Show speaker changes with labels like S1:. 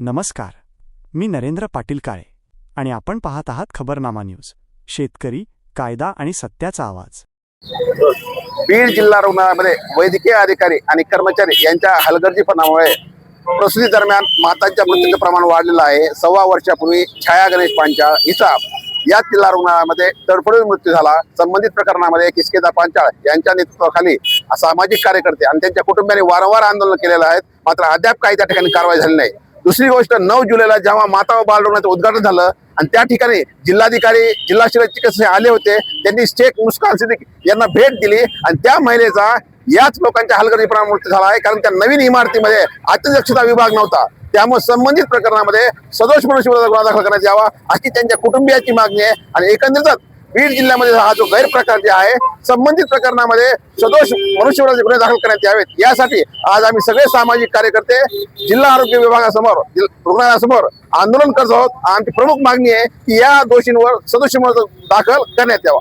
S1: नमस्कार, मी नरेंद्र पाटील काळे आणि आपण पाहत आहात खबरनामा न्यूज. शेतकरी, कायदा आणि सत्याचा आवाज.
S2: बीड जिल्हा रुग्णालयामध्ये वैद्यकीय अधिकारी आणि कर्मचारी यांच्या हलगर्जीपणामुळे प्रसूती दरम्यान मातांच्या मृत्यूचे प्रमाण वाढलेलं आहे. 1.25 वर्षापूर्वी छाया गणेश पांचाळ हिचा याच जिल्हा रुग्णालयामध्ये तडफडून मृत्यू झाला. संबंधित प्रकरणामध्ये किसकेदा पांचाळ यांच्या नेतृत्वाखाली सामाजिक कार्यकर्ते आणि त्यांच्या कुटुंबियांनी वारंवार आंदोलन केलेलं आहे, मात्र अद्याप काही त्या ठिकाणी कारवाई झाली नाही. दुसरी गोष्ट, 9 जुलैला जेव्हा माता व बाल रुग्णालयाचं उद्घाटन झालं आणि त्या ठिकाणी जिल्हाधिकारी, जिल्हा शल्य चिकित्सक आले होते, त्यांनी शेख मुस्कान सिद्दीकी यांना भेट दिली आणि त्या महिलेचा याच लोकांच्या हलगर्जीपणामुळे मृत्यू झाला आहे. कारण त्या नवीन इमारतीमध्ये अतिदक्षता विभाग नव्हता. त्यामुळे संबंधित प्रकरणामध्ये सदोष मनुष्यवधाचा गुन्हा दाखल करण्यात यावा अशी त्यांच्या कुटुंबियाची मागणी आहे. आणि एकंदरीतच बीड जिल्ह्यामध्ये हा जो गैरप्रकार जे आहे, संबंधित प्रकरणामध्ये सदोष मनुष्यवधाचे गुन्हे दाखल करण्यात यावेत, यासाठी आज आम्ही सगळे सामाजिक कार्यकर्ते जिल्हा आरोग्य विभागासमोर, रुग्णालयासमोर आंदोलन करत आहोत. आमची प्रमुख मागणी आहे की या दोषींवर सदोष दाखल करण्यात यावा.